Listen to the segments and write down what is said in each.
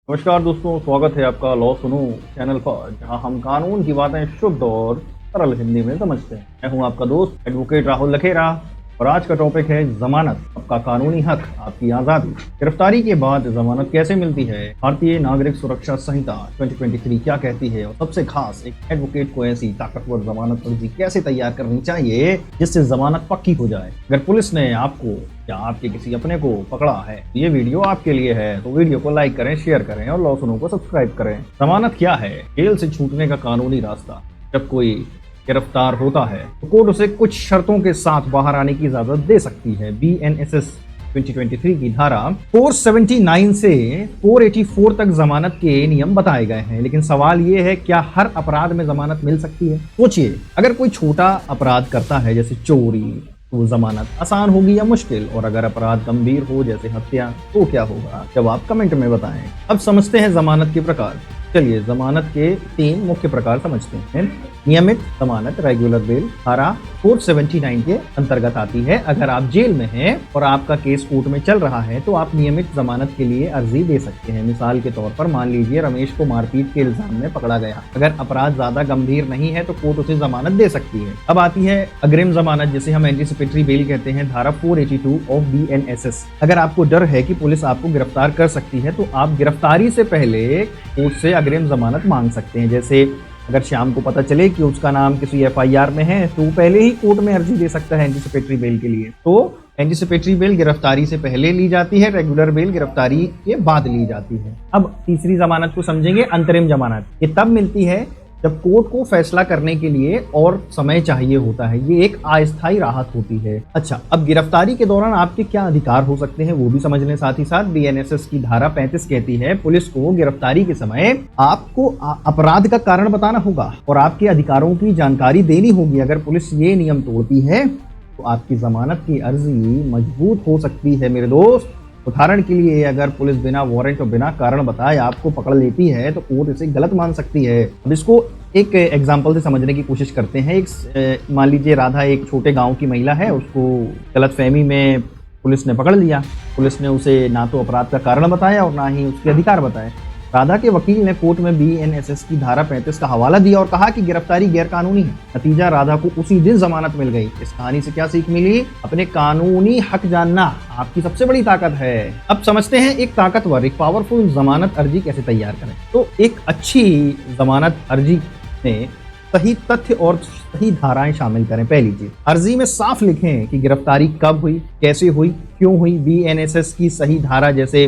नमस्कार दोस्तों, स्वागत है आपका लॉ सुनो चैनल पर, जहां हम कानून की बातें शुद्ध और सरल हिंदी में समझते हैं। मैं हूं आपका दोस्त एडवोकेट राहुल लखेरा और आज का टॉपिक है जमानत, आपका कानूनी हक, आपकी आज़ादी। गिरफ्तारी के बाद जमानत कैसे मिलती है, भारतीय नागरिक सुरक्षा संहिता 2023 क्या कहती है, और सबसे खास एक एडवोकेट को ऐसी ताकतवर जमानत अर्जी कैसे तैयार करनी चाहिए जिससे जमानत पक्की हो जाए। अगर पुलिस ने आपको या आपके किसी अपने को पकड़ा है, ये वीडियो आपके लिए है, तो वीडियो को लाइक करें, शेयर करें और लॉ सुनो को सब्सक्राइब करें। जमानत क्या है? जेल से छूटने का कानूनी रास्ता। जब कोई गिरफ्तार होता है तो कोर्ट उसे कुछ शर्तों के साथ बाहर आने की इजाजत दे सकती है। BNSS 2023 की धारा 479 से 484 तक जमानत के नियम बताए गए हैं, लेकिन सवाल ये है, क्या हर अपराध में जमानत मिल सकती है? सोचिए, अगर कोई छोटा अपराध करता है जैसे चोरी, तो जमानत आसान होगी या मुश्किल? और अगर अपराध गंभीर हो जैसे हत्या, तो क्या होगा? जवाब कमेंट में बताएं। अब समझते हैं जमानत के प्रकार। चलिए, जमानत के 3 मुख्य प्रकार समझते हैं। नियमित जमानत, रेगुलर बेल, धारा 479 के अंतर्गत आती है। अगर आप जेल में हैं और आपका केस कोर्ट में चल रहा है तो आप नियमित जमानत के लिए अर्जी दे सकते हैं। मिसाल के तौर पर मान लीजिए रमेश को मारपीट के इल्जाम में पकड़ा गया। अगर अपराध ज्यादा गंभीर नहीं है तो कोर्ट उसे जमानत दे सकती है। अब आती है अग्रिम जमानत, जिसे हम एंटीसिपेटरी बेल कहते हैं, धारा 482 ऑफ BNSS। अगर आपको डर है कि पुलिस आपको गिरफ्तार कर सकती है तो आप गिरफ्तारी से पहले कोर्ट से अग्रिम जमानत मांग सकते हैं। जैसे अगर श्याम को पता चले कि उसका नाम किसी FIR में है तो पहले ही कोर्ट में अर्जी दे सकता है एंटीसिपेटरी बेल के लिए। तो एंटीसिपेटरी बेल गिरफ्तारी से पहले ली जाती है, रेगुलर बेल गिरफ्तारी के बाद ली जाती है। अब तीसरी जमानत को समझेंगे, अंतरिम जमानत। ये तब मिलती है जब कोर्ट को फैसला करने के लिए और समय चाहिए होता है। ये एक अस्थायी राहत होती है। अच्छा, अब गिरफ्तारी के दौरान आपके क्या अधिकार हो सकते हैं वो भी समझ लें। साथ ही साथ BNSS की धारा 35 कहती है, पुलिस को गिरफ्तारी के समय आपको अपराध का कारण बताना होगा और आपके अधिकारों की जानकारी देनी होगी। अगर पुलिस ये नियम तोड़ती है तो आपकी जमानत की अर्जी मजबूत हो सकती है मेरे दोस्त। उदाहरण के लिए, अगर पुलिस बिना वारंट और बिना कारण बताए आपको पकड़ लेती है तो कोर्ट इसे गलत मान सकती है। अब इसको एक एग्जांपल से समझने की कोशिश करते हैं। मान लीजिए राधा एक छोटे गांव की महिला है, उसको गलतफहमी में पुलिस ने पकड़ लिया। पुलिस ने उसे ना तो अपराध का कारण बताया और ना ही उसके अधिकार बताए। राधा के वकील ने कोर्ट में BNSS की धारा 35 का हवाला दिया और कहा कि गिरफ्तारी गैरकानूनी है। नतीजा, राधा को उसी दिन जमानत मिल गई। इस कहानी से क्या सीख मिली? अपने कानूनी हक जानना आपकी सबसे बड़ी ताकत है। अब समझते हैं एक ताकतवर, एक पावरफुल जमानत अर्जी कैसे तैयार करें। तो एक अच्छी जमानत अर्जी में सही तथ्य और सही धाराएं शामिल करें। पहली चीज, अर्जी में साफ लिखें कि गिरफ्तारी कब हुई, कैसे हुई, क्यों हुई। BNSS की सही धारा जैसे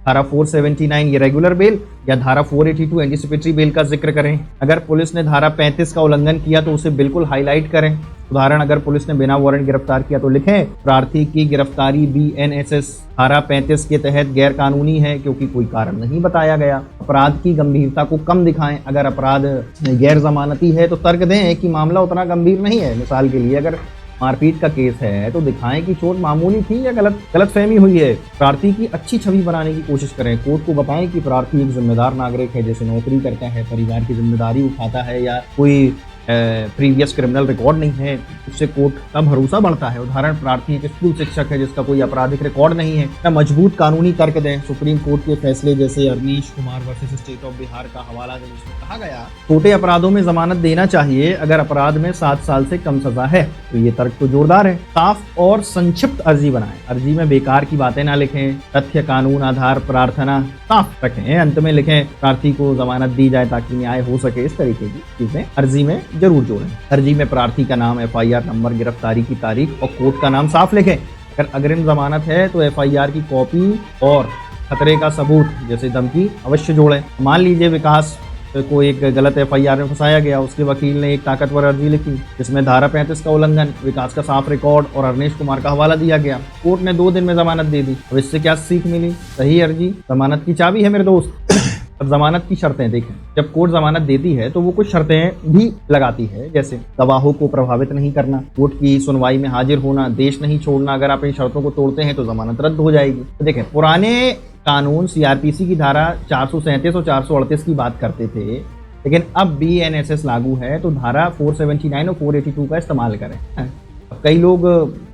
धारा 479 ये रेगुलर बेल या धारा 482 एंटीसिपेटरी बेल का जिक्र करें। अगर पुलिस ने धारा 35 का उल्लंघन किया तो उसे बिल्कुल हाईलाइट करें। उदाहरण, अगर पुलिस ने बिना वारंट गिरफ्तार किया तो लिखें, प्रार्थी की गिरफ्तारी BNSS धारा 35 के तहत गैर कानूनी है क्योंकि कोई कारण नहीं बताया गया। अपराध की गंभीरता को कम दिखाएं। अगर अपराध गैर जमानती है तो तर्क दें कि मामला उतना गंभीर नहीं है। मिसाल के लिए, अगर मारपीट का केस है तो दिखाएं कि चोट मामूली थी या गलतफहमी हुई है। प्रार्थी की अच्छी छवि बनाने की कोशिश करें। कोर्ट को बताएं कि प्रार्थी एक जिम्मेदार नागरिक है, जैसे नौकरी करता है, परिवार की जिम्मेदारी उठाता है या कोई प्रीवियस क्रिमिनल रिकॉर्ड नहीं है। उससे कोर्ट का भरोसा बढ़ता है। उदाहरण, प्रार्थी एक स्कूल शिक्षक है जिसका कोई आपराधिक रिकॉर्ड नहीं है। या मजबूत कानूनी तर्क दें। सुप्रीम कोर्ट के फैसले जैसे Arnesh Kumar versus state of Bihar का हवाला दें, जिसमें कहा गया छोटे अपराधों में जमानत देना चाहिए अगर अपराध में 7 साल से कम सजा है। तो ये तर्क तो जोरदार है। साफ और संक्षिप्त अर्जी बनाएं। अर्जी में बेकार की बातें ना लिखें। तथ्य, कानून, आधार, प्रार्थना साफ रखें। अंत में लिखें, प्रार्थी को जमानत दी जाए ताकि न्याय हो सके। इस तरीके की चीजें अर्जी में जरूर जोड़ें। अर्जी में प्रार्थी का नाम, FIR नंबर, गिरफ्तारी की तारीख और कोर्ट का नाम साफ लिखें। अगर अग्रिम जमानत है तो FIR की कॉपी और खतरे का सबूत जैसे धमकी अवश्य जोड़ें। मान लीजिए विकास को एक गलत FIR में फंसाया गया, उसके वकील ने एक ताकतवर अर्जी लिखी जिसमें धारा 35 का उल्लंघन, विकास का साफ रिकॉर्ड और अरनीश कुमार का हवाला दिया गया। कोर्ट ने 2 दिन में जमानत दे दी। अब इससे क्या सीख मिली? सही अर्जी जमानत की चाबी है मेरे दोस्त। अब जमानत की शर्तें देखें। जब कोर्ट जमानत देती है तो वो कुछ शर्तें भी लगाती है, जैसे गवाहों को प्रभावित नहीं करना, कोर्ट की सुनवाई में हाजिर होना, देश नहीं छोड़ना। अगर आप इन शर्तों को तोड़ते हैं तो जमानत रद्द हो जाएगी। तो देखें, पुराने कानून CRPC की धारा 437 और 438 की बात करते थे, लेकिन अब BNSS लागू है तो धारा 479 और 482 का इस्तेमाल करें। अब कई लोग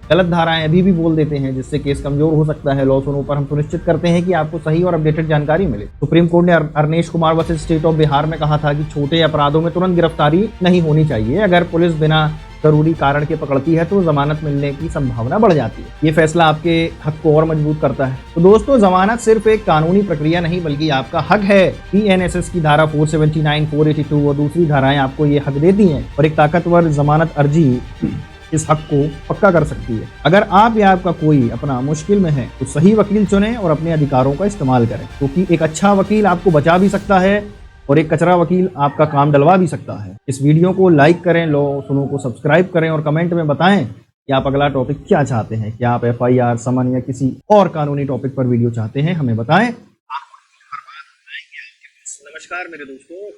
गलत धाराएं अभी भी बोल देते हैं, जिससे केस कमजोर हो सकता है। लॉ सुनो पर हम सुनिश्चित करते हैं कि आपको सही और अपडेटेड जानकारी मिले। सुप्रीम कोर्ट ने Arnesh Kumar versus state of Bihar में कहा था कि छोटे अपराधों में तुरंत गिरफ्तारी नहीं होनी चाहिए। अगर पुलिस बिना जरूरी कारण के पकड़ती है तो जमानत मिलने की संभावना बढ़ जाती है। ये फैसला आपके हक को और मजबूत करता है। तो दोस्तों, जमानत सिर्फ एक कानूनी प्रक्रिया नहीं बल्कि आपका हक है। पीएनएसएस की धारा 479, 482 और दूसरी धाराएं आपको ये हक देती हैं और एक ताकतवर जमानत अर्जी इस हक को पक्का कर सकती है। अगर आप या आपका कोई अपना मुश्किल में है तो सही वकील चुनें और अपने अधिकारों का इस्तेमाल करें, क्योंकि एक अच्छा वकील आपको बचा भी सकता है और एक कचरा वकील आपका काम डलवा भी सकता है। इस वीडियो को लाइक करें, लॉ सुनो को सब्सक्राइब करें और कमेंट में बताएं कि आप अगला टॉपिक क्या चाहते हैं। क्या आप एफआईआर, समन या किसी और कानूनी टॉपिक पर वीडियो चाहते हैं, हमें बताएं। नमस्कार मेरे दोस्तों।